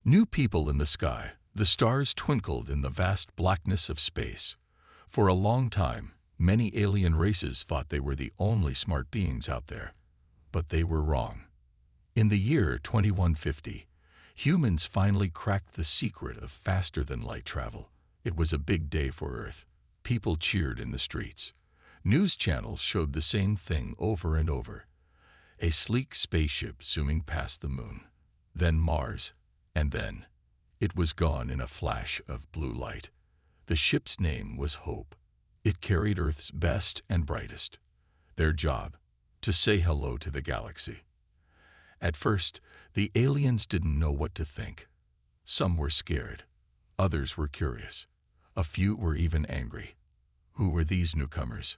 New people in the sky. The stars twinkled in the vast blackness of space. For a long time, many alien races thought they were the only smart beings out there. But they were wrong. In the year 2150, humans finally cracked the secret of faster-than-light travel. It was a big day for Earth. People cheered in the streets. News channels showed the same thing over and over. A sleek spaceship zooming past the moon, then Mars, and then it was gone in a flash of blue light. The ship's name was Hope. It carried Earth's best and brightest. Their job, to say hello to the galaxy. At first, the aliens didn't know what to think. Some were scared. Others were curious. A few were even angry. Who were these newcomers?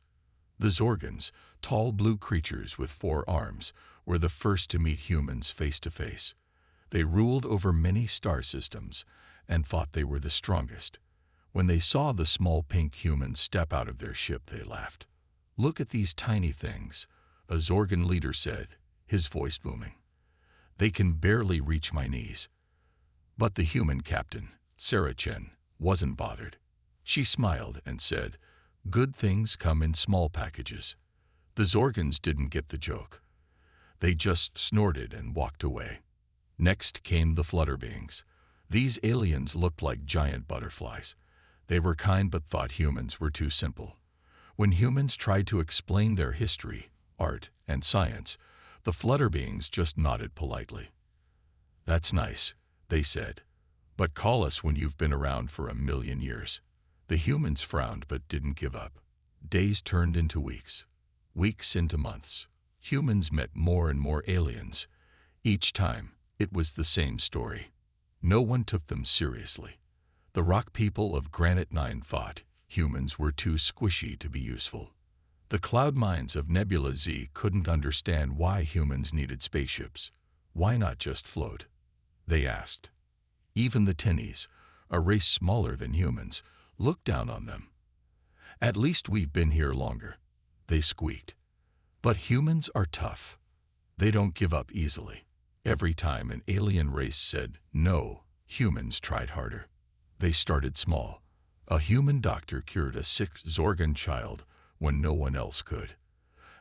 The Zorgans, tall blue creatures with 4 arms, were the first to meet humans face to face. They ruled over many star systems and thought they were the strongest. When they saw the small pink humans step out of their ship, they laughed. "Look at these tiny things," a Zorgan leader said, his voice booming. "They can barely reach my knees." But the human captain, Sarah Chen, wasn't bothered. She smiled and said, "Good things come in small packages." The Zorgans didn't get the joke. They just snorted and walked away. Next came the flutter beings. These aliens looked like giant butterflies. They were kind but thought humans were too simple. When humans tried to explain their history, art, and science, the flutter beings just nodded politely. "That's nice," they said, "but call us when you've been around for 1,000,000 years." The humans frowned but didn't give up. Days turned into weeks, weeks into months. Humans met more and more aliens. Each time, it was the same story. No one took them seriously. The rock people of Granite 9 thought humans were too squishy to be useful. The cloud mines of Nebula Z couldn't understand why humans needed spaceships. Why not just float? They asked. Even the Tinnies, a race smaller than humans, looked down on them. "At least we've been here longer," they squeaked. But humans are tough. They don't give up easily. Every time an alien race said no, humans tried harder. They started small. A human doctor cured a sick Zorgan child when no one else could.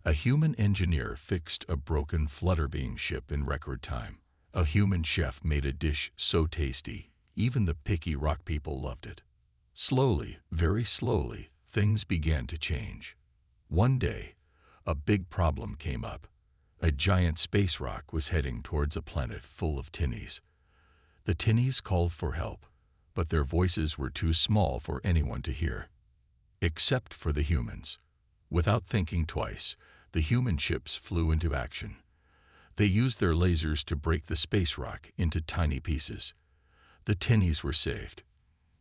A human engineer fixed a broken flutter-being ship in record time. A human chef made a dish so tasty, even the picky rock people loved it. Slowly, very slowly, things began to change. One day, a big problem came up. A giant space rock was heading towards a planet full of Tinnies. The Tinnies called for help, but their voices were too small for anyone to hear. Except for the humans. Without thinking twice, the human ships flew into action. They used their lasers to break the space rock into tiny pieces. The Tinnies were saved.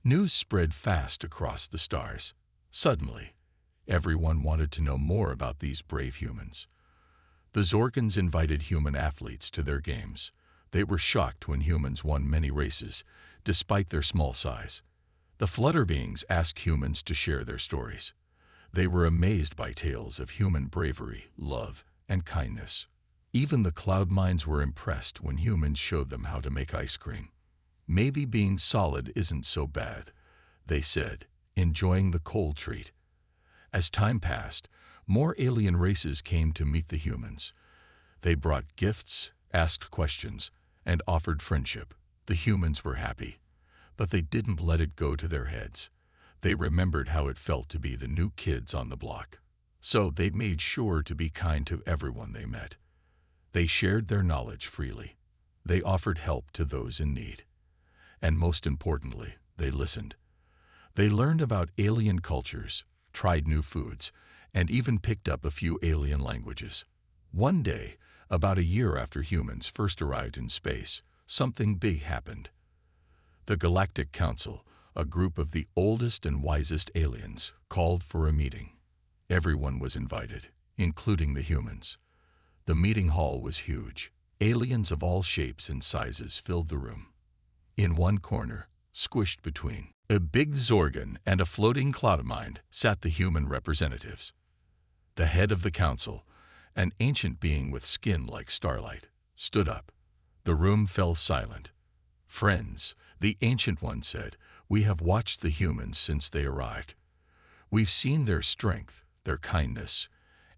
News spread fast across the stars. Suddenly, everyone wanted to know more about these brave humans. The Zorgans invited human athletes to their games. They were shocked when humans won many races, despite their small size. The flutter beings asked humans to share their stories. They were amazed by tales of human bravery, love, and kindness. Even the cloud mines were impressed when humans showed them how to make ice cream. "Maybe being solid isn't so bad," they said, enjoying the cold treat. As time passed, more alien races came to meet the humans. They brought gifts, asked questions, and offered friendship. The humans were happy, but they didn't let it go to their heads. They remembered how it felt to be the new kids on the block. So they made sure to be kind to everyone they met. They shared their knowledge freely. They offered help to those in need. And most importantly, they listened. They learned about alien cultures, tried new foods, and even picked up a few alien languages. One day, about a year after humans first arrived in space, something big happened. The Galactic Council, a group of the oldest and wisest aliens, called for a meeting. Everyone was invited, including the humans. The meeting hall was huge. Aliens of all shapes and sizes filled the room. In one corner, squished between a big Zorgan and a floating cloud mind, sat the human representatives. The head of the council, an ancient being with skin like starlight, stood up. The room fell silent. "Friends," the Ancient One said, "we have watched the humans since they arrived. We've seen their strength, their kindness,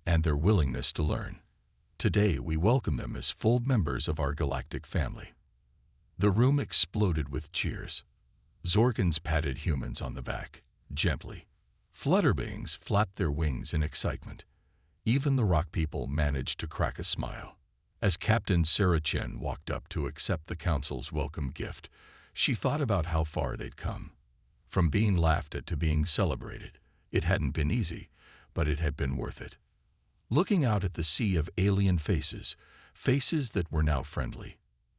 and their willingness to learn. Today we welcome them as full members of our galactic family." The room exploded with cheers. Zorgans patted humans on the back, gently. Flutterwings flapped their wings in excitement. Even the rock people managed to crack a smile. As Captain Sarah Chen walked up to accept the council's welcome gift, she thought about how far they'd come. From being laughed at to being celebrated. It hadn't been easy, but it had been worth it. Looking out at the sea of alien faces, faces that were now friendly,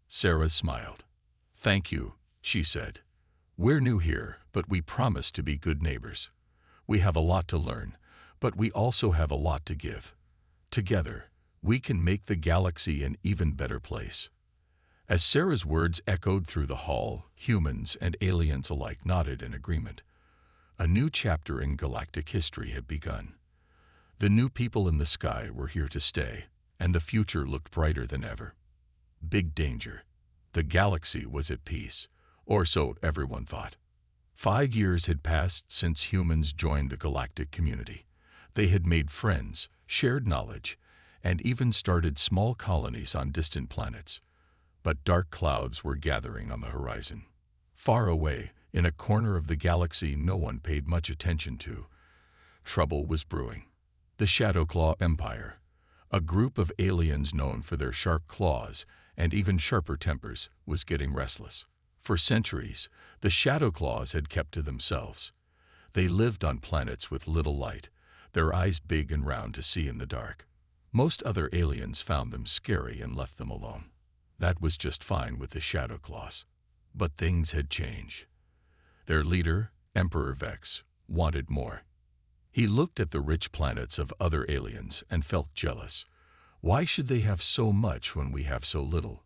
Sarah smiled. "Thank you," she said. "We're new here, but we promise to be good neighbors. We have a lot to learn, but we also have a lot to give. Together, we can make the galaxy an even better place." As Sarah's words echoed through the hall, humans and aliens alike nodded in agreement. A new chapter in galactic history had begun. The new people in the sky were here to stay, and the future looked brighter than ever. Big danger. The galaxy was at peace, or so everyone thought. 5 years had passed since humans joined the galactic community. They had made friends, shared knowledge, and even started small colonies on distant planets. But dark clouds were gathering on the horizon. Far away, in a corner of the galaxy no one paid much attention to, trouble was brewing. The Shadowclaw Empire, a group of aliens known for their sharp claws and even sharper tempers, was getting restless. For centuries, the Shadowclaws had kept to themselves. They lived on planets with little light, their eyes big and round to see in the dark. Most other aliens found them scary and left them alone. That was just fine with the Shadowclaws. But things had changed. Their leader, Emperor Vex, wanted more. He looked at the rich planets of other aliens and felt jealous. Why should they have so much when we have so little?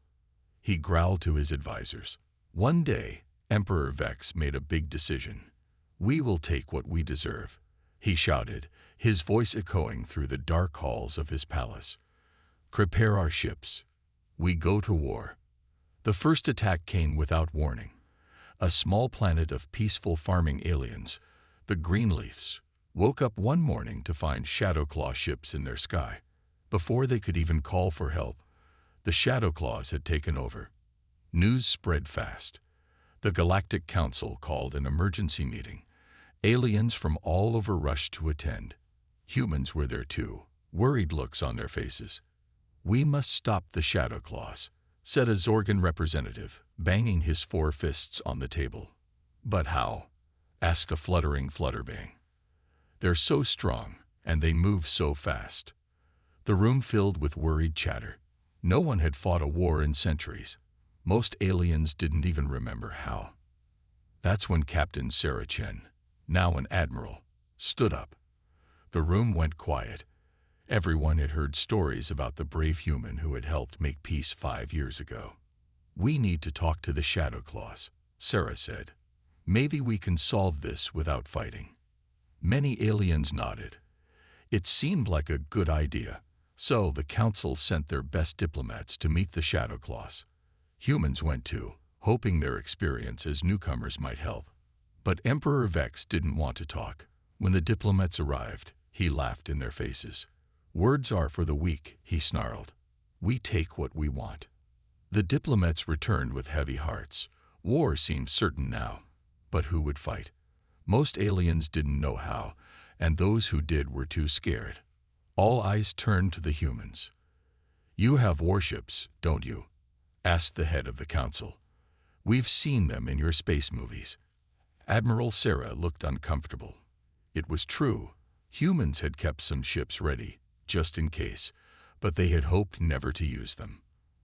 He growled to his advisors. One day, Emperor Vex made a big decision. "We will take what we deserve," he shouted, his voice echoing through the dark halls of his palace. "Prepare our ships. We go to war." The first attack came without warning. A small planet of peaceful farming aliens, the Greenleafs, woke up one morning to find Shadowclaw ships in their sky. Before they could even call for help, the Shadowclaws had taken over. News spread fast. The Galactic Council called an emergency meeting. Aliens from all over rushed to attend. Humans were there too, worried looks on their faces. "We must stop the Shadowclaws," said a Zorgan representative, banging his 4 fists on the table. "But how?" asked a fluttering Flutterbang. "They're so strong, and they move so fast." The room filled with worried chatter. No one had fought a war in centuries. Most aliens didn't even remember how. That's when Captain Sarah Chen, now an admiral, stood up. The room went quiet. Everyone had heard stories about the brave human who had helped make peace 5 years ago. "We need to talk to the Shadowclaws," Sarah said. "Maybe we can solve this without fighting." Many aliens nodded. It seemed like a good idea, so the council sent their best diplomats to meet the Shadowclaws. Humans went too, hoping their experience as newcomers might help. But Emperor Vex didn't want to talk. When the diplomats arrived, he laughed in their faces. "Words are for the weak," he snarled. "We take what we want." The diplomats returned with heavy hearts. War seemed certain now. But who would fight? Most aliens didn't know how, and those who did were too scared. All eyes turned to the humans. "You have warships, don't you?" asked the head of the council. "We've seen them in your space movies." Admiral Sarah looked uncomfortable. It was true. Humans had kept some ships ready, just in case, but they had hoped never to use them.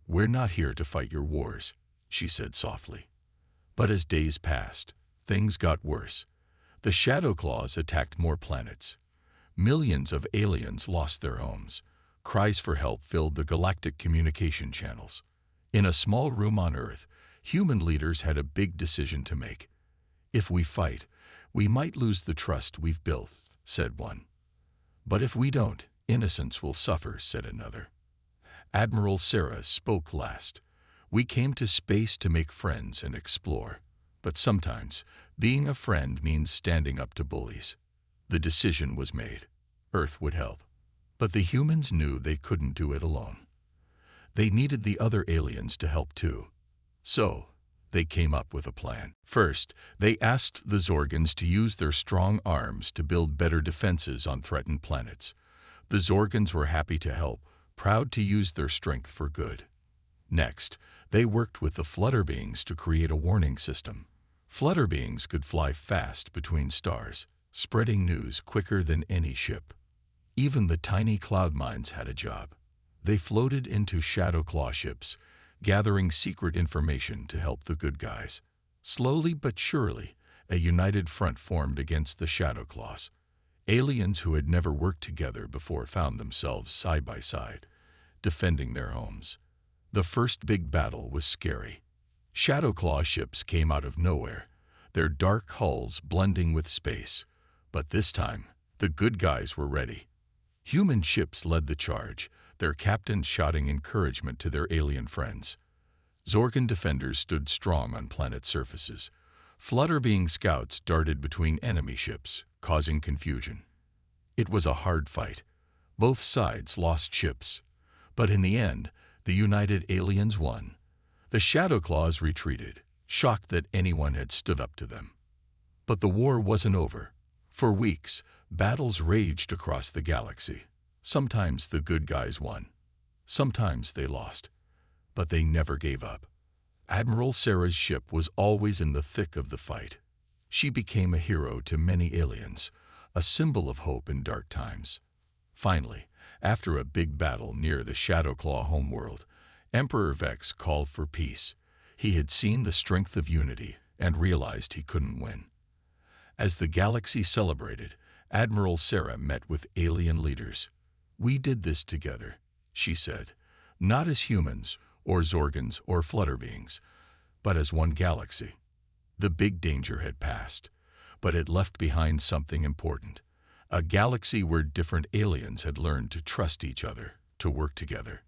"We're not here to fight your wars," she said softly. But as days passed, things got worse. The Shadowclaws attacked more planets. Millions of aliens lost their homes. Cries for help filled the galactic communication channels. In a small room on Earth, human leaders had a big decision to make. "If we fight, we might lose the trust we've built," said one. "But if we don't, innocents will suffer," said another. Admiral Sarah spoke last. We came to space to make friends and explore. But sometimes, being a friend means standing up to bullies. The decision was made. Earth would help. But the humans knew they couldn't do it alone. They needed the other aliens to help too. So, they came up with a plan. First, they asked the Zorgans to use their strong arms to build better defenses on threatened planets. The Zorgans were happy to help, proud to use their strength for good. Next, they worked with the Flutterbeings to create a warning system. Flutterbeings could fly fast between stars, spreading news quicker than any ship. Even the tiny cloud mines had a job. They floated into Shadowclaw ships, gathering secret information to help the good guys. Slowly but surely, a united front formed against the Shadowclaws. Aliens who had never worked together before found themselves side by side, defending their homes. The first big battle was scary. Shadowclaw ships came out of nowhere, their dark hulls blending with space. But this time, the good guys were ready. Human ships led the charge, their captains shouting encouragement to their alien friends. Zorgan defenders stood strong on planet surfaces. Flutterbeing scouts darted between enemy ships, causing confusion. It was a hard fight. Both sides lost ships. But in the end, the united aliens won. The Shadowclaws retreated, shocked that anyone had stood up to them. But the war wasn't over. For weeks, battles raged across the galaxy. Sometimes the good guys won. Sometimes they lost. But they never gave up. Admiral Sarah's ship was always in the thick of the fight. She became a hero to many aliens, a symbol of hope in dark times. Finally, after a big battle near the Shadowclaw homeworld, Emperor Vex called for peace. He had seen the strength of unity and realized he couldn't win. As the galaxy celebrated, Admiral Sarah met with alien leaders. "We did this together," she said, "not as humans or Zorgans or Flutterbeings, but as one galaxy." The big danger had passed, but it left behind something important. A galaxy where different aliens had learned to trust each other, to work together.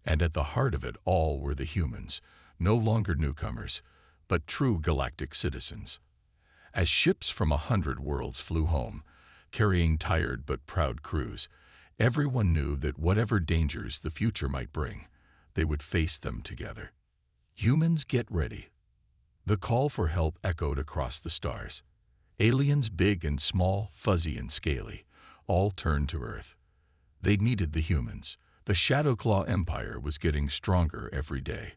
And at the heart of it all were the humans, no longer newcomers, but true galactic citizens. As ships from 100 worlds flew home, carrying tired but proud crews, everyone knew that whatever dangers the future might bring, they would face them together. Humans, get ready. The call for help echoed across the stars. Aliens big and small, fuzzy and scaly, all turned to Earth. They needed the humans. The Shadowclaw Empire was getting stronger every day,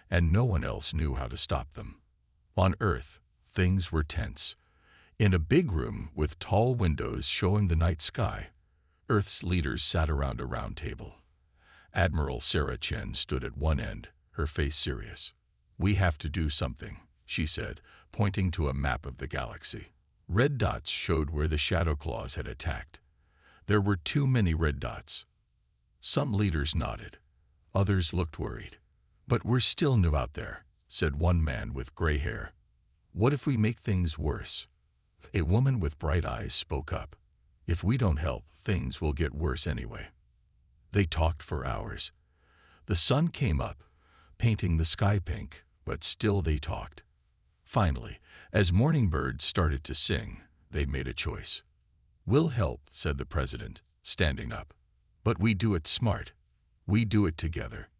and no one else knew how to stop them. On Earth, things were tense. In a big room with tall windows showing the night sky, Earth's leaders sat around a round table. Admiral Sarah Chen stood at one end, her face serious. "We have to do something," she said, pointing to a map of the galaxy. Red dots showed where the Shadowclaws had attacked. There were too many red dots. Some leaders nodded. Others looked worried. "But we're still new out there," said one man with gray hair. "What if we make things worse?" A woman with bright eyes spoke up. "If we don't help, things will get worse anyway." They talked for hours. The sun came up, painting the sky pink, but still they talked. Finally, as morning birds started to sing, they made a choice. "We'll help," said the president, standing up. "But we do it smart. We do it together."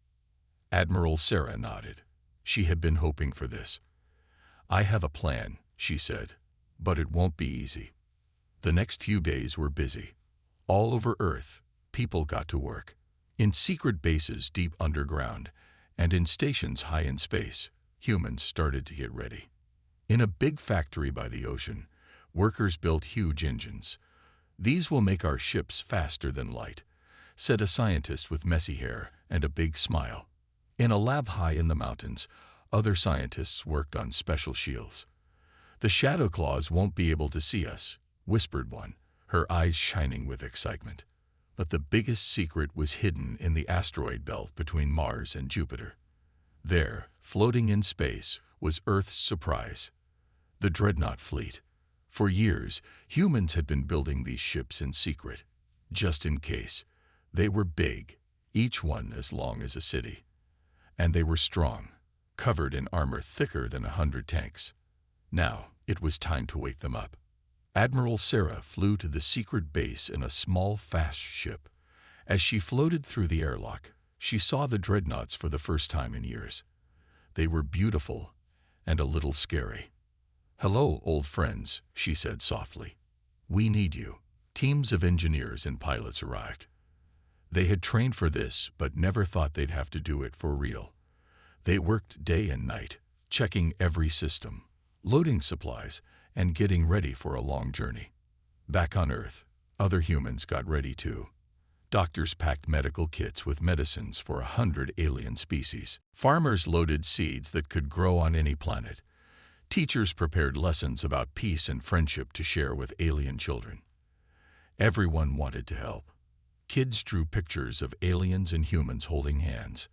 Admiral Sarah nodded. She had been hoping for this. "I have a plan," she said, "but it won't be easy." The next few days were busy. All over Earth, people got to work. In secret bases deep underground, and in stations high in space, humans started to get ready. In a big factory by the ocean, workers built huge engines. "These will make our ships faster than light," said a scientist with messy hair and a big smile. In a lab high in the mountains, other scientists worked on special shields. "The Shadowclaws won't be able to see us," whispered one, her eyes shining with excitement. But the biggest secret was hidden in the asteroid belt between Mars and Jupiter. There, floating in space, was Earth's surprise, the Dreadnought fleet. For years, humans had been building these ships in secret, just in case. They were big, each one as long as a city. And they were strong. covered in armor thicker than 100 tanks. Now, it was time to wake them up. Admiral Sarah flew to the secret base in a small, fast ship. As she floated through the airlock, she saw the Dreadnoughts for the first time in years. They were beautiful and a little scary. "Hello, old friends," she said softly. "We need you." Teams of engineers and pilots arrived. They had trained for this, but never thought they'd have to do it for real. They worked day and night, checking every system, loading supplies, and getting ready for a long journey. Back on Earth, other humans got ready too. Doctors packed medical kits with medicines for 100 alien species. Farmers loaded seeds that could grow on any planet. Teachers prepared lessons about peace and friendship to share with alien children. Everyone wanted to help. Kids drew pictures of aliens and humans holding hands.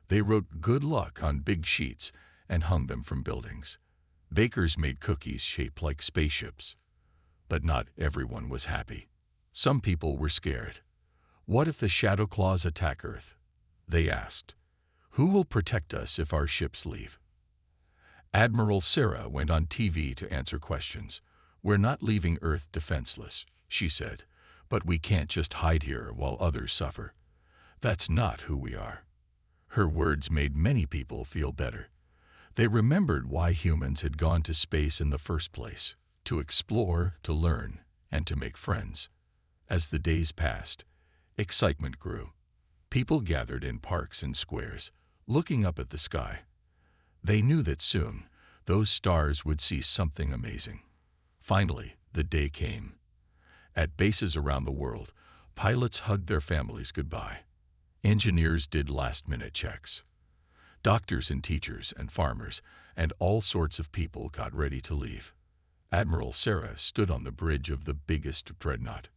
They wrote "good luck" on big sheets and hung them from buildings. Bakers made cookies shaped like spaceships. But not everyone was happy. Some people were scared. What if the Shadow Claws attack Earth? They asked. Who will protect us if our ships leave? Admiral Sarah went on TV to answer questions. "We're not leaving Earth defenseless," she said, "but we can't just hide here while others suffer. That's not who we are." Her words made many people feel better. They remembered why humans had gone to space in the first place: to explore, to learn, and to make friends. As the days passed, excitement grew. People gathered in parks and squares, looking up at the sky. They knew that soon, those stars would see something amazing. Finally, the day came. At bases around the world, pilots hugged their families goodbye. Engineers did last-minute checks. Doctors and teachers and farmers and all sorts of people got ready to leave. Admiral Sarah stood on the bridge of the biggest dreadnought.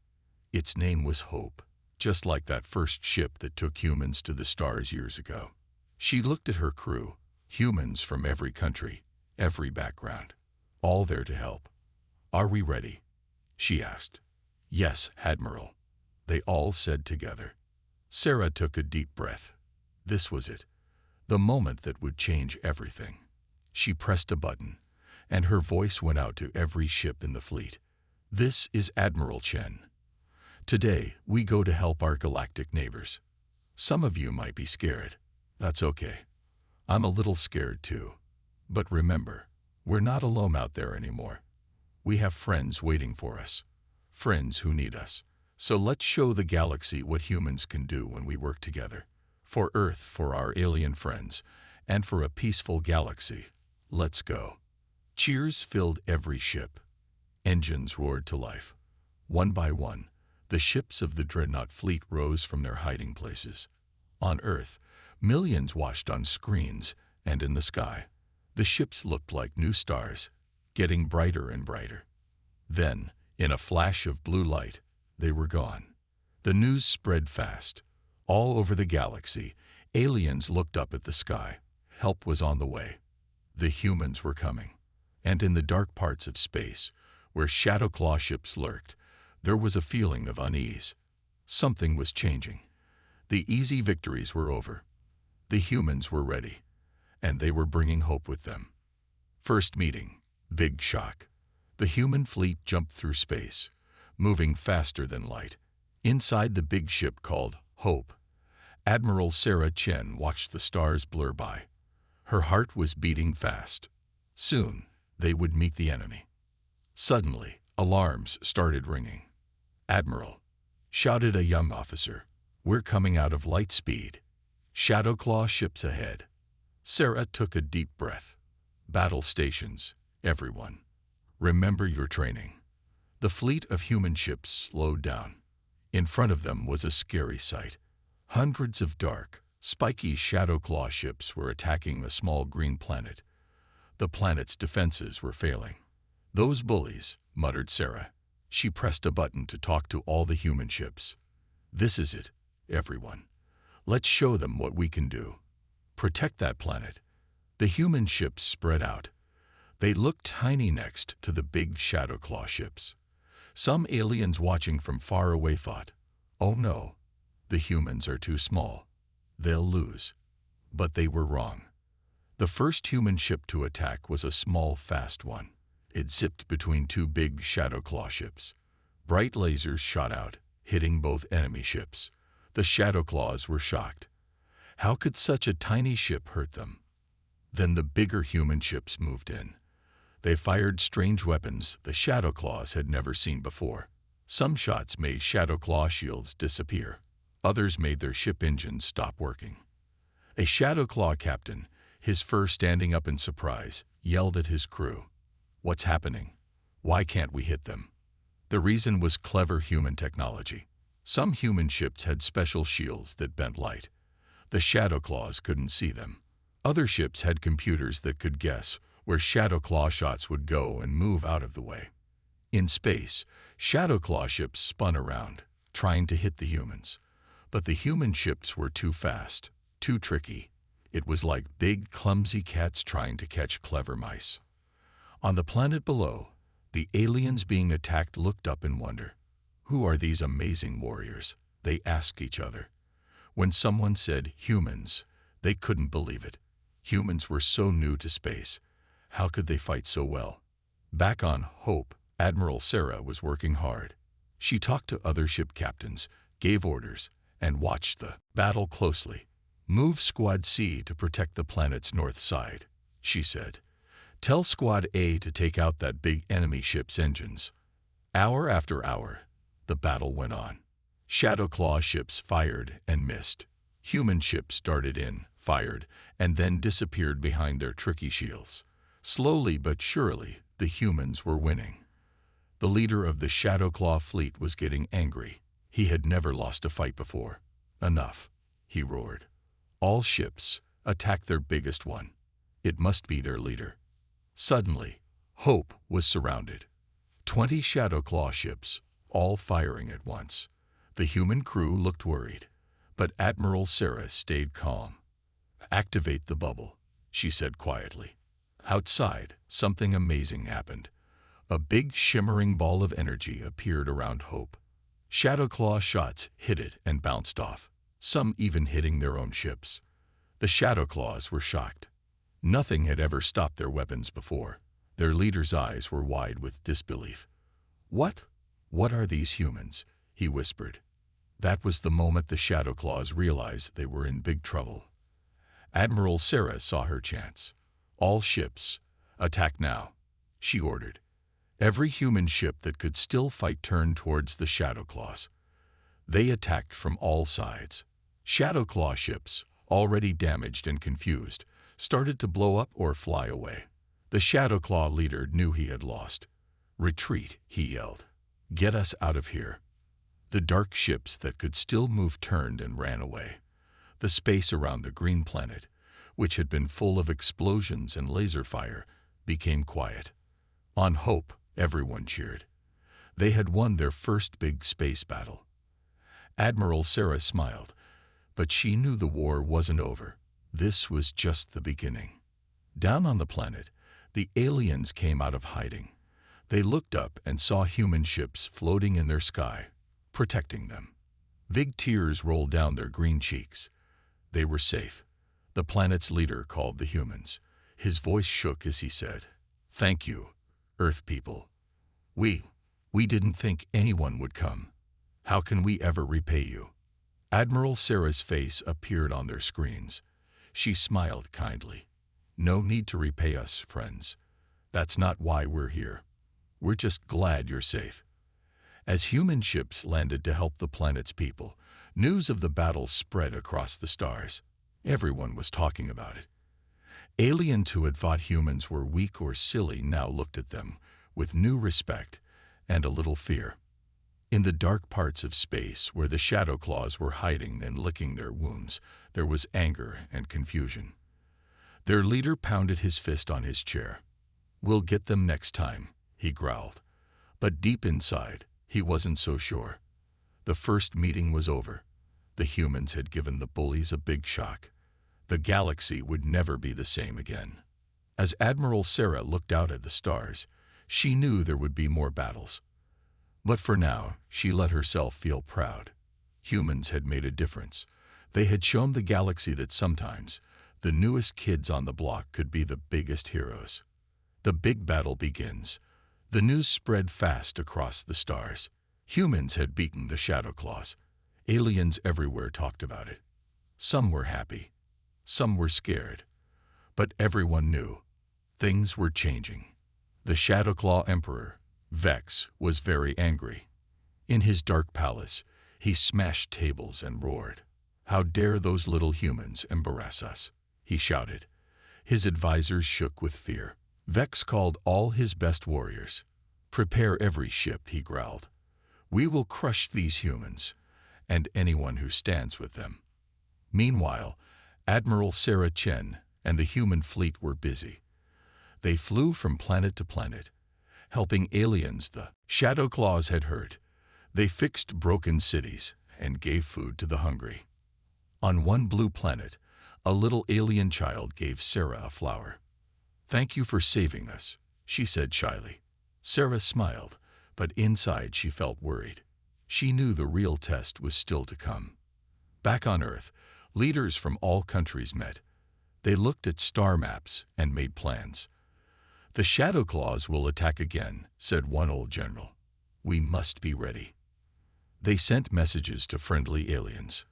Its name was Hope, just like that first ship that took humans to the stars years ago. She looked at her crew, humans from every country, every background, all there to help. "Are we ready?" she asked. "Yes, Admiral," they all said together. Sarah took a deep breath. This was it, the moment that would change everything. She pressed a button, and her voice went out to every ship in the fleet. "This is Admiral Chen. Today, we go to help our galactic neighbors. Some of you might be scared. That's okay. I'm a little scared too. But remember, we're not alone out there anymore. We have friends waiting for us, friends who need us. So let's show the galaxy what humans can do when we work together. For Earth, for our alien friends, and for a peaceful galaxy. Let's go." Cheers filled every ship. Engines roared to life. One by one, the ships of the Dreadnought fleet rose from their hiding places. On Earth, millions watched on screens and in the sky. The ships looked like new stars, getting brighter and brighter. Then, in a flash of blue light, they were gone. The news spread fast. All over the galaxy, aliens looked up at the sky. Help was on the way. The humans were coming. And in the dark parts of space, where Shadow Claw ships lurked, there was a feeling of unease. Something was changing. The easy victories were over. The humans were ready, and they were bringing hope with them. First meeting, big shock. The human fleet jumped through space, moving faster than light. Inside the big ship called Hope, Admiral Sarah Chen watched the stars blur by. Her heart was beating fast. Soon, they would meet the enemy. Suddenly, alarms started ringing. "Admiral," shouted a young officer, "we're coming out of light speed. Shadow Claw ships ahead." Sarah took a deep breath. "Battle stations, everyone. Remember your training." The fleet of human ships slowed down. In front of them was a scary sight. Hundreds of dark, spiky Shadow Claw ships were attacking a small green planet. The planet's defenses were failing. "Those bullies," muttered Sarah. She pressed a button to talk to all the human ships. "This is it, everyone. Let's show them what we can do. Protect that planet." The human ships spread out. They looked tiny next to the big Shadow Claw ships. Some aliens watching from far away thought, "Oh no, the humans are too small. They'll lose." But they were wrong. The first human ship to attack was a small, fast one. It zipped between two big Shadowclaw ships. Bright lasers shot out, hitting both enemy ships. The Shadowclaws were shocked. How could such a tiny ship hurt them? Then the bigger human ships moved in. They fired strange weapons the Shadowclaws had never seen before. Some shots made Shadowclaw shields disappear. Others made their ship engines stop working. A Shadowclaw captain, his fur standing up in surprise, yelled at his crew, "What's happening? Why can't we hit them?" The reason was clever human technology. Some human ships had special shields that bent light. The Shadowclaws couldn't see them. Other ships had computers that could guess where Shadowclaw shots would go and move out of the way. In space, Shadowclaw ships spun around, trying to hit the humans. But the human ships were too fast, too tricky. It was like big, clumsy cats trying to catch clever mice. On the planet below, the aliens being attacked looked up in wonder. "Who are these amazing warriors?" they asked each other. When someone said humans, they couldn't believe it. Humans were so new to space. How could they fight so well? Back on Hope, Admiral Sarah was working hard. She talked to other ship captains, gave orders, and watched the battle closely. "Move Squad C to protect the planet's north side," she said. "Tell Squad A to take out that big enemy ship's engines." Hour after hour, the battle went on. Shadowclaw ships fired and missed. Human ships darted in, fired, and then disappeared behind their tricky shields. Slowly but surely, the humans were winning. The leader of the Shadowclaw fleet was getting angry. He had never lost a fight before. "Enough," he roared. "All ships, attack their biggest one. It must be their leader." Suddenly, Hope was surrounded. 20 Shadowclaw ships, all firing at once. The human crew looked worried, but Admiral Sarah stayed calm. "Activate the bubble," she said quietly. Outside, something amazing happened. A big shimmering ball of energy appeared around Hope. Shadowclaw shots hit it and bounced off, some even hitting their own ships. The Shadowclaws were shocked. Nothing had ever stopped their weapons before. Their leader's eyes were wide with disbelief. What are these humans?" he whispered. That was the moment the Shadowclaws realized they were in big trouble. Admiral Sarah saw her chance. "All ships, attack now," she ordered. Every human ship that could still fight turned towards the Shadowclaws. They attacked from all sides. Shadowclaw ships, already damaged and confused, started to blow up or fly away. The Shadowclaw leader knew he had lost. "Retreat," he yelled. "Get us out of here." The dark ships that could still move turned and ran away. The space around the green planet, which had been full of explosions and laser fire, became quiet. On Hope, everyone cheered. They had won their first big space battle. Admiral Sarah smiled, but she knew the war wasn't over. This was just the beginning. Down on the planet, the aliens came out of hiding. They looked up and saw human ships floating in their sky, protecting them. Big tears rolled down their green cheeks. They were safe. The planet's leader called the humans. His voice shook as he said, "Thank you, Earth people. We didn't think anyone would come. How can we ever repay you?" Admiral Sarah's face appeared on their screens. She smiled kindly. "No need to repay us, friends. That's not why we're here. We're just glad you're safe." As human ships landed to help the planet's people, news of the battle spread across the stars. Everyone was talking about it. Aliens who had thought humans were weak or silly now looked at them with new respect and a little fear. In the dark parts of space where the Shadowclaws were hiding and licking their wounds, there was anger and confusion. Their leader pounded his fist on his chair. "We'll get them next time," he growled. But deep inside, he wasn't so sure. The first meeting was over. The humans had given the bullies a big shock. The galaxy would never be the same again. As Admiral Sarah looked out at the stars, she knew there would be more battles. But for now, she let herself feel proud. Humans had made a difference. They had shown the galaxy that sometimes The newest kids on the block could be the biggest heroes. The big battle begins. The news spread fast across the stars. Humans had beaten the Shadow Claws. Aliens everywhere talked about it. Some were happy. Some were scared. But everyone knew things were changing. The Shadowclaw Emperor, Vex, was very angry. In his dark palace, he smashed tables and roared. "How dare those little humans embarrass us?" he shouted. His advisors shook with fear. Vex called all his best warriors. "Prepare every ship," he growled. "We will crush these humans, and anyone who stands with them." Meanwhile, Admiral Sarah Chen and the human fleet were busy. They flew from planet to planet, helping aliens the Shadowclaws had hurt. They fixed broken cities and gave food to the hungry. On one blue planet, a little alien child gave Sarah a flower. "Thank you for saving us," she said shyly. Sarah smiled, but inside she felt worried. She knew the real test was still to come. Back on Earth, leaders from all countries met. They looked at star maps and made plans. "The Shadowclaws will attack again," said one old general. "We must be ready." They sent messages to friendly aliens.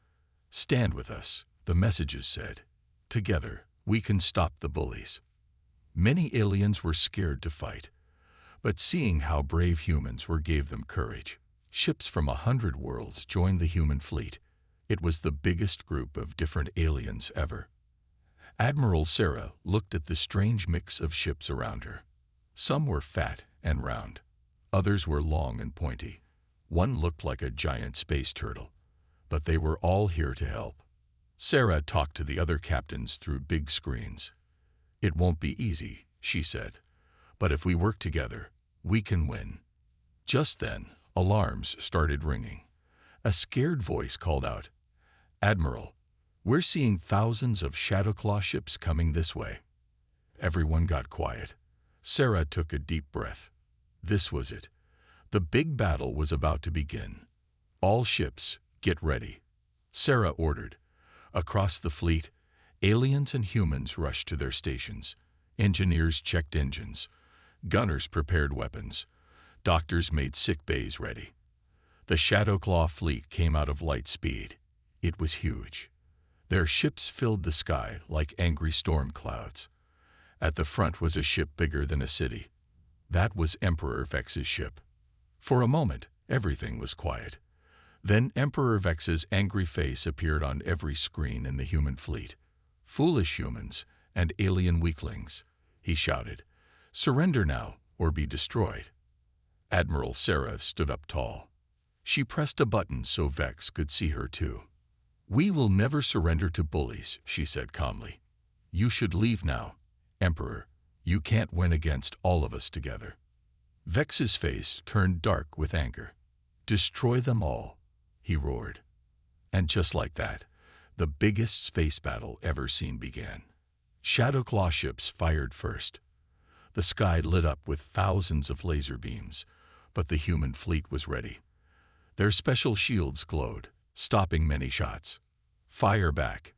"Stand with us," the messages said. "Together, we can stop the bullies." Many aliens were scared to fight, but seeing how brave humans were gave them courage. Ships from 100 worlds joined the human fleet. It was the biggest group of different aliens ever. Admiral Sarah looked at the strange mix of ships around her. Some were fat and round. Others were long and pointy. One looked like a giant space turtle. But they were all here to help. Sarah talked to the other captains through big screens. "It won't be easy," she said. "But if we work together, we can win." Just then, alarms started ringing. A scared voice called out, "Admiral, we're seeing thousands of Shadowclaw ships coming this way." Everyone got quiet. Sarah took a deep breath. This was it. The big battle was about to begin. "All ships, get ready," Sarah ordered. Across the fleet, aliens and humans rushed to their stations. Engineers checked engines. Gunners prepared weapons. Doctors made sick bays ready. The Shadowclaw fleet came out of light speed. It was huge. Their ships filled the sky like angry storm clouds. At the front was a ship bigger than a city. That was Emperor Vex's ship. For a moment, everything was quiet. Then Emperor Vex's angry face appeared on every screen in the human fleet. "Foolish humans and alien weaklings," he shouted. "Surrender now or be destroyed." Admiral Sarah stood up tall. She pressed a button so Vex could see her too. "We will never surrender to bullies," she said calmly. "You should leave now, Emperor. You can't win against all of us together." Vex's face turned dark with anger. "Destroy them all," he roared. And just like that, the biggest space battle ever seen began. Shadowclaw ships fired first. The sky lit up with thousands of laser beams, but the human fleet was ready. Their special shields glowed, stopping many shots. "Fire back,"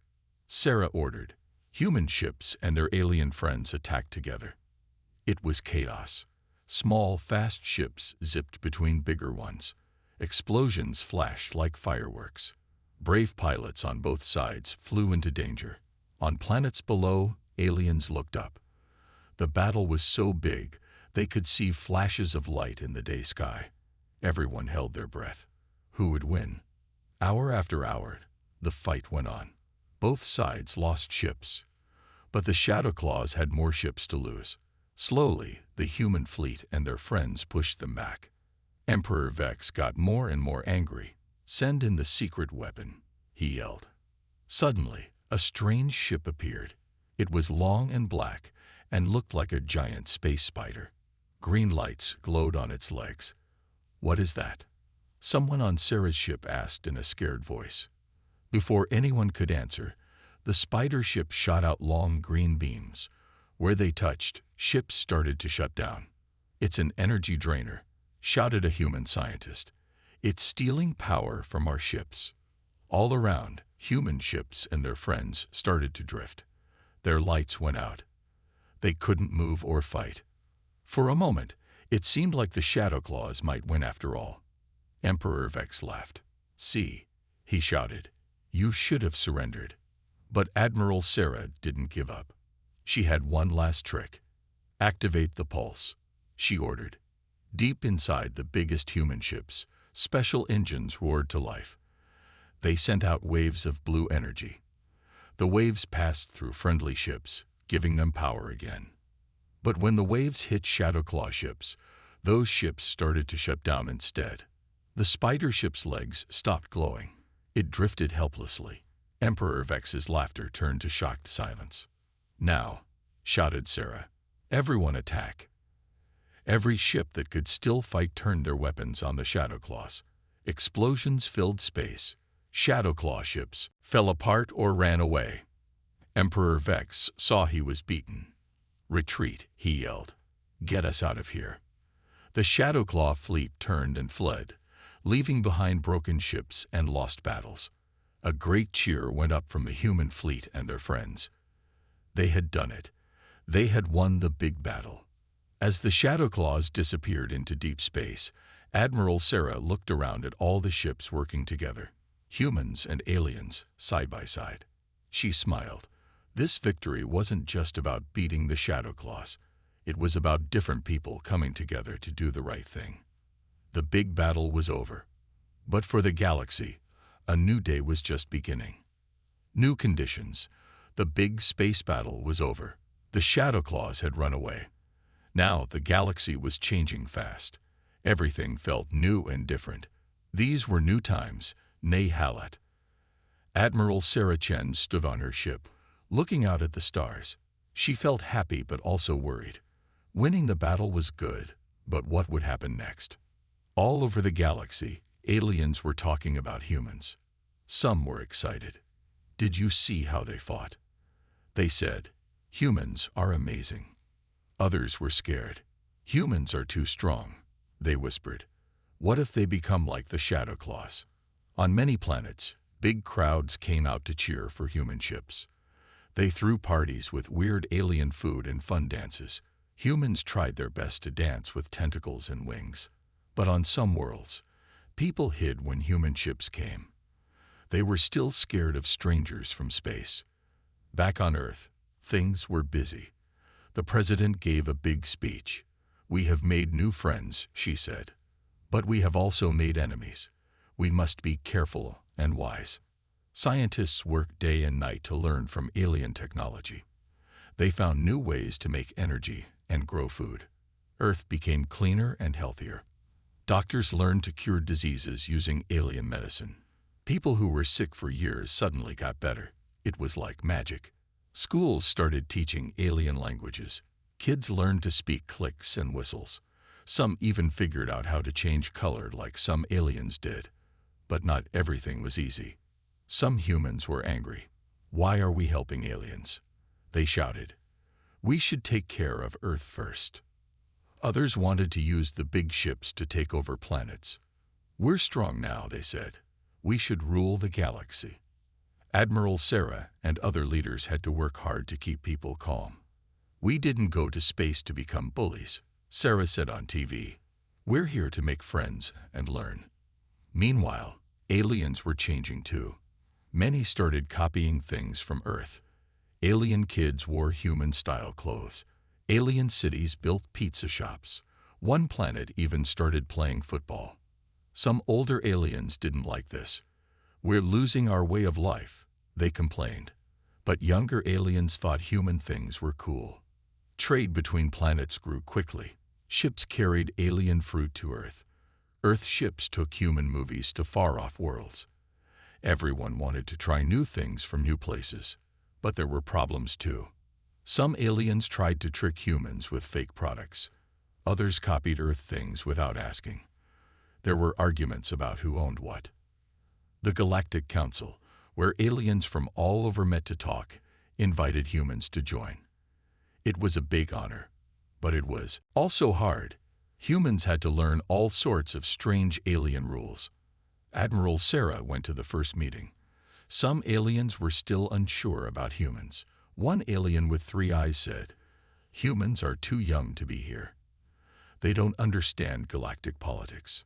Sarah ordered. Human ships and their alien friends attacked together. It was chaos. Small, fast ships zipped between bigger ones. Explosions flashed like fireworks. Brave pilots on both sides flew into danger. On planets below, aliens looked up. The battle was so big, they could see flashes of light in the day sky. Everyone held their breath. Who would win? Hour after hour, the fight went on. Both sides lost ships, but the Shadowclaws had more ships to lose. Slowly, the human fleet and their friends pushed them back. Emperor Vex got more and more angry. "Send in the secret weapon," he yelled. Suddenly, a strange ship appeared. It was long and black and looked like a giant space spider. Green lights glowed on its legs. "What is that?" someone on Sarah's ship asked in a scared voice. Before anyone could answer, the spider ship shot out long green beams. Where they touched, ships started to shut down. "It's an energy drainer," shouted a human scientist. "It's stealing power from our ships." All around, human ships and their friends started to drift. Their lights went out. They couldn't move or fight. For a moment, it seemed like the Shadow Claws might win after all. Emperor Vex laughed. "See," he shouted, "you should have surrendered." But Admiral Sarah didn't give up. She had one last trick. "Activate the pulse," she ordered. Deep inside the biggest human ships, special engines roared to life. They sent out waves of blue energy. The waves passed through friendly ships, giving them power again. But when the waves hit Shadow Claw ships, those ships started to shut down instead. The spider ship's legs stopped glowing. It drifted helplessly. Emperor Vex's laughter turned to shocked silence. "Now," shouted Sarah, "everyone attack." Every ship that could still fight turned their weapons on the Shadow Claws. Explosions filled space. Shadow Claw ships fell apart or ran away. Emperor Vex saw he was beaten. "Retreat," he yelled. "Get us out of here." The Shadow Claw fleet turned and fled, leaving behind broken ships and lost battles. A great cheer went up from the human fleet and their friends. They had done it. They had won the big battle. As the Shadow Claws disappeared into deep space, Admiral Sarah looked around at all the ships working together, humans and aliens, side by side. She smiled. This victory wasn't just about beating the Shadow Claws. It was about different people coming together to do the right thing. The big battle was over. But for the galaxy, a new day was just beginning. New conditions. The big space battle was over. The Shadow Claws had run away. Now the galaxy was changing fast. Everything felt new and different. These were new times, nay Halat. Admiral Sarah Chen stood on her ship, looking out at the stars. She felt happy but also worried. Winning the battle was good, but what would happen next? All over the galaxy, aliens were talking about humans. Some were excited. "Did you see how they fought?" They said, "Humans are amazing." Others were scared. "Humans are too strong," they whispered. "What if they become like the Shadow Claws?" On many planets, big crowds came out to cheer for human ships. They threw parties with weird alien food and fun dances. Humans tried their best to dance with tentacles and wings. But on some worlds, people hid when human ships came. They were still scared of strangers from space. Back on Earth, things were busy. The president gave a big speech. "We have made new friends," she said. "But we have also made enemies. We must be careful and wise." Scientists worked day and night to learn from alien technology. They found new ways to make energy and grow food. Earth became cleaner and healthier. Doctors learned to cure diseases using alien medicine. People who were sick for years suddenly got better. It was like magic. Schools started teaching alien languages. Kids learned to speak clicks and whistles. Some even figured out how to change color like some aliens did. But not everything was easy. Some humans were angry. "Why are we helping aliens?" they shouted. "We should take care of Earth first." Others wanted to use the big ships to take over planets. "We're strong now," they said. "We should rule the galaxy." Admiral Sarah and other leaders had to work hard to keep people calm. "We didn't go to space to become bullies," Sarah said on TV. "We're here to make friends and learn." Meanwhile, aliens were changing too. Many started copying things from Earth. Alien kids wore human-style clothes. Alien cities built pizza shops. One planet even started playing football. Some older aliens didn't like this. "We're losing our way of life," they complained. But younger aliens thought human things were cool. Trade between planets grew quickly. Ships carried alien fruit to Earth. Earth ships took human movies to far-off worlds. Everyone wanted to try new things from new places. But there were problems too. Some aliens tried to trick humans with fake products. Others copied Earth things without asking. There were arguments about who owned what. The Galactic Council, where aliens from all over met to talk, invited humans to join. It was a big honor, but it was also hard. Humans had to learn all sorts of strange alien rules. Admiral Sarah went to the first meeting. Some aliens were still unsure about humans. One alien with 3 eyes said, "Humans are too young to be here. They don't understand galactic politics."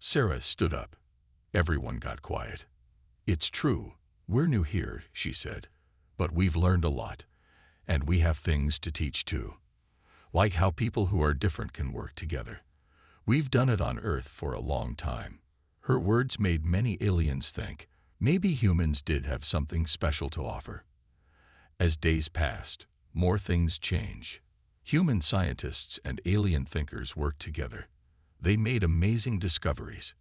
Sarah stood up. Everyone got quiet. "It's true. We're new here," she said. "But we've learned a lot, and we have things to teach too. Like how people who are different can work together. We've done it on Earth for a long time." Her words made many aliens think maybe humans did have something special to offer. As days passed, more things changed. Human scientists and alien thinkers worked together. They made amazing discoveries,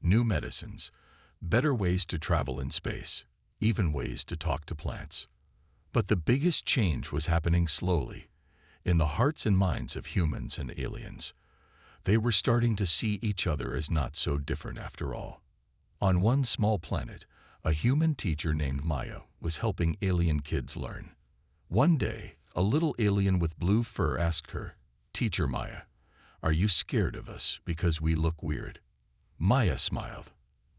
new medicines, better ways to travel in space, even ways to talk to plants. But the biggest change was happening slowly, in the hearts and minds of humans and aliens. They were starting to see each other as not so different after all. On one small planet, a human teacher named Maya was helping alien kids learn. One day, a little alien with blue fur asked her, "Teacher Maya, are you scared of us because we look weird?" Maya smiled.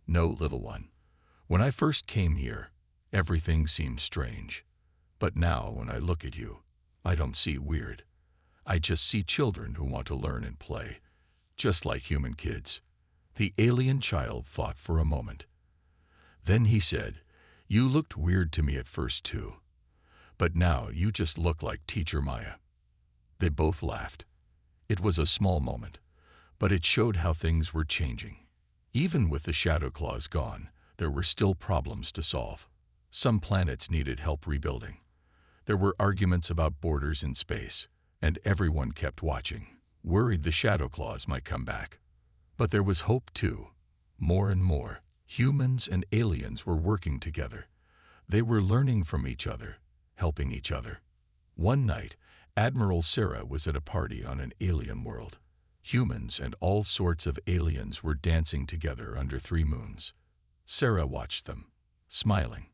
"No, little one. When I first came here, everything seemed strange. But now, when I look at you, I don't see weird. I just see children who want to learn and play, just like human kids." The alien child thought for a moment. Then he said, "You looked weird to me at first too. But now you just look like Teacher Maya." They both laughed. It was a small moment, but it showed how things were changing. Even with the shadow claws gone, there were still problems to solve. Some planets needed help rebuilding. There were arguments about borders in space, and everyone kept watching, worried the shadow claws might come back. But there was hope too. More and more, humans and aliens were working together. They were learning from each other, helping each other. One night, Admiral Sarah was at a party on an alien world. Humans and all sorts of aliens were dancing together under 3 moons. Sarah watched them, smiling.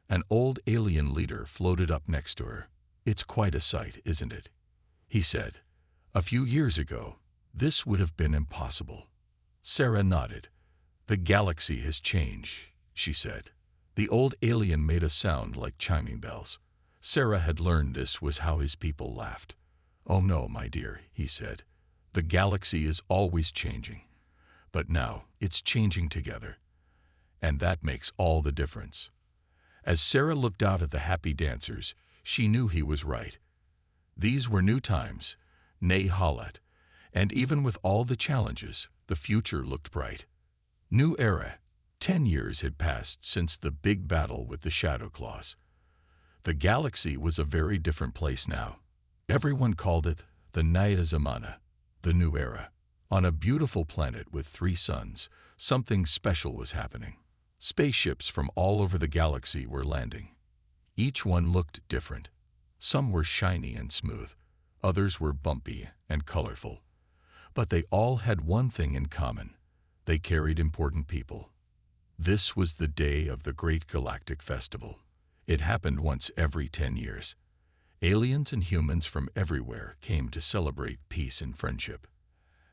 An old alien leader floated up next to her. "It's quite a sight, isn't it?" he said. "A few years ago, this would have been impossible." Sarah nodded. "The galaxy has changed," she said. The old alien made a sound like chiming bells. Sarah had learned this was how his people laughed. "Oh no, my dear," he said. "The galaxy is always changing. But now it's changing together. And that makes all the difference." As Sarah looked out at the happy dancers, she knew he was right. These were new times, nay Halat, and even with all the challenges, the future looked bright. New era. 10 years had passed since the big battle with the Shadow Claws. The galaxy was a very different place now. Everyone called it the Naya Zamana, the new era. On a beautiful planet with 3 suns, something special was happening. Spaceships from all over the galaxy were landing. Each one looked different. Some were shiny and smooth. Others were bumpy and colorful. But they all had one thing in common. They carried important people. This was the day of the Great Galactic Festival. It happened once every 10 years. Aliens and humans from everywhere came to celebrate peace and friendship.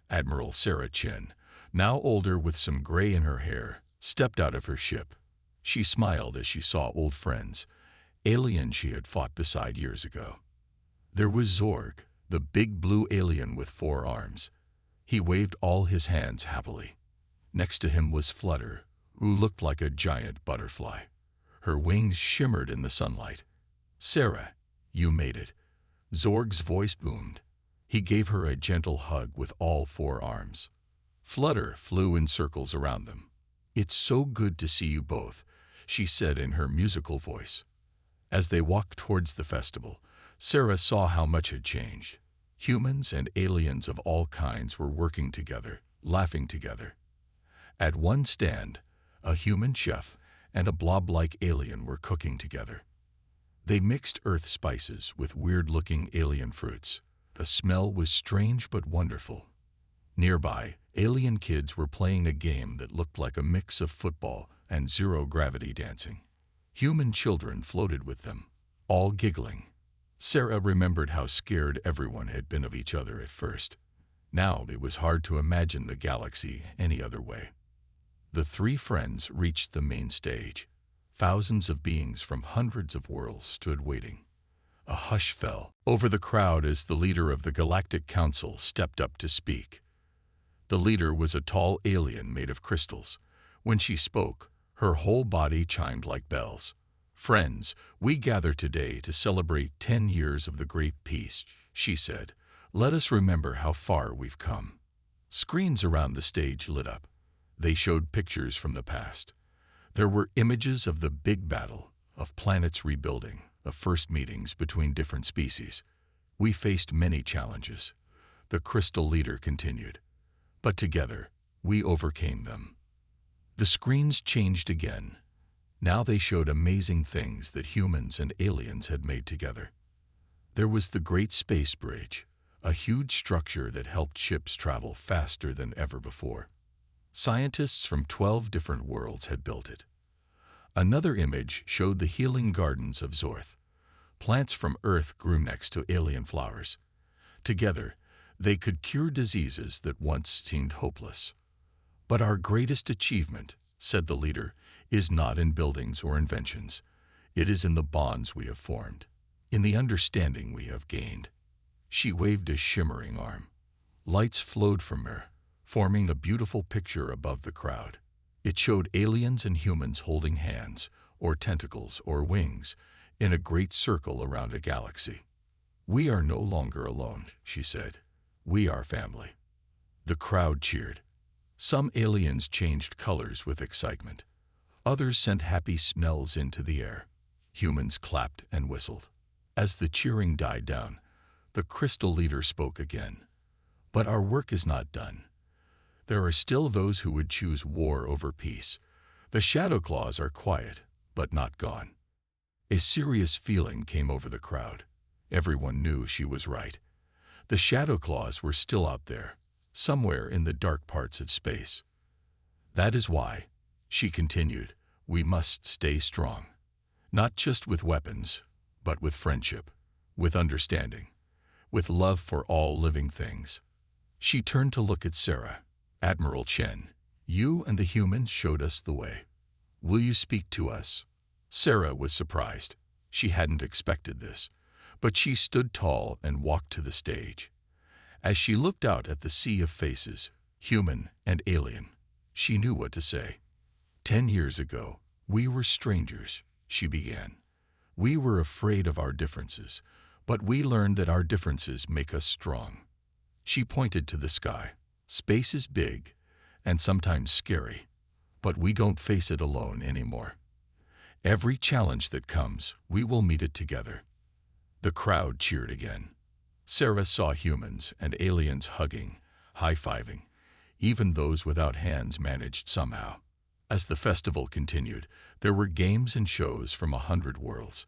Admiral Sarah Chin, now older with some gray in her hair, stepped out of her ship. She smiled as she saw old friends, aliens she had fought beside years ago. There was Zorg, the big blue alien with 4 arms. He waved all his hands happily. Next to him was Flutter, who looked like a giant butterfly. Her wings shimmered in the sunlight. "Sarah, you made it." Zorg's voice boomed. He gave her a gentle hug with all 4 arms. Flutter flew in circles around them. "It's so good to see you both," she said in her musical voice. As they walked towards the festival, Sarah saw how much had changed. Humans and aliens of all kinds were working together, laughing together. At one stand, a human chef and a blob-like alien were cooking together. They mixed earth spices with weird-looking alien fruits. The smell was strange but wonderful. Nearby, alien kids were playing a game that looked like a mix of football and zero-gravity dancing. Human children floated with them, all giggling. Sarah remembered how scared everyone had been of each other at first. Now it was hard to imagine the galaxy any other way. The 3 friends reached the main stage. Thousands of beings from hundreds of worlds stood waiting. A hush fell over the crowd as the leader of the Galactic Council stepped up to speak. The leader was a tall alien made of crystals. When she spoke, her whole body chimed like bells. "Friends, we gather today to celebrate 10 years of the Great Peace," she said. "Let us remember how far we've come." Screens around the stage lit up. They showed pictures from the past. There were images of the big battle, of planets rebuilding, of first meetings between different species. "We faced many challenges," the crystal leader continued, "but together we overcame them." The screens changed again. Now they showed amazing things that humans and aliens had made together. There was the Great Space Bridge, a huge structure that helped ships travel faster than ever before. Scientists from 12 different worlds had built it. Another image showed the healing gardens of Zorth. Plants from Earth grew next to alien flowers. Together, they could cure diseases that once seemed hopeless. "But our greatest achievement," said the leader, "is not in buildings or inventions. It is in the bonds we have formed, in the understanding we have gained." She waved a shimmering arm. Lights flowed from her, forming a beautiful picture above the crowd. It showed aliens and humans holding hands, or tentacles, or wings, in a great circle around a galaxy. "We are no longer alone," she said. "We are family." The crowd cheered. Some aliens changed colors with excitement. Others sent happy smells into the air. Humans clapped and whistled. As the cheering died down, the crystal leader spoke again. "But our work is not done. There are still those who would choose war over peace. The Shadow Claws are quiet, but not gone." A serious feeling came over the crowd. Everyone knew she was right. The Shadow Claws were still out there, somewhere in the dark parts of space. "That is why," she continued, "we must stay strong. Not just with weapons, but with friendship, with understanding, with love for all living things." She turned to look at Sarah. "Admiral Chen, you and the humans showed us the way. Will you speak to us?" Sarah was surprised. She hadn't expected this, but she stood tall and walked to the stage. As she looked out at the sea of faces, human and alien, she knew what to say. "10 years ago, we were strangers," she began. "We were afraid of our differences, but we learned that our differences make us strong." She pointed to the sky. "Space is big and sometimes scary, but we don't face it alone anymore. Every challenge that comes, we will meet it together." The crowd cheered again. Sarah saw humans and aliens hugging, high-fiving. Even those without hands managed somehow. As the festival continued, there were games and shows from 100 worlds.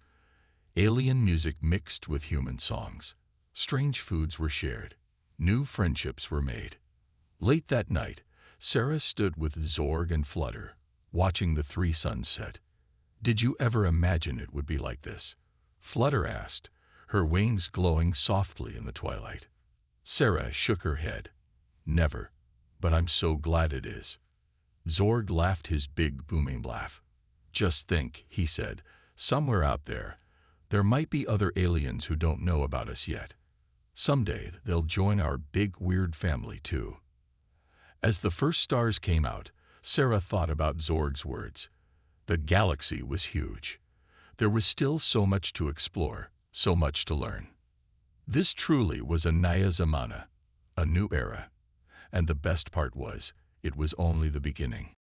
Alien music mixed with human songs. Strange foods were shared. New friendships were made. Late that night, Sarah stood with Zorg and Flutter, watching the 3 suns set. "Did you ever imagine it would be like this?" Flutter asked, her wings glowing softly in the twilight. Sarah shook her head. "Never, but I'm so glad it is." Zorg laughed his big booming laugh. "Just think," he said, "somewhere out there, there might be other aliens who don't know about us yet. Someday they'll join our big weird family too." As the first stars came out, Sarah thought about Zorg's words. The galaxy was huge. There was still so much to explore, so much to learn. This truly was a Naya Zamana, a new era. And the best part was, it was only the beginning.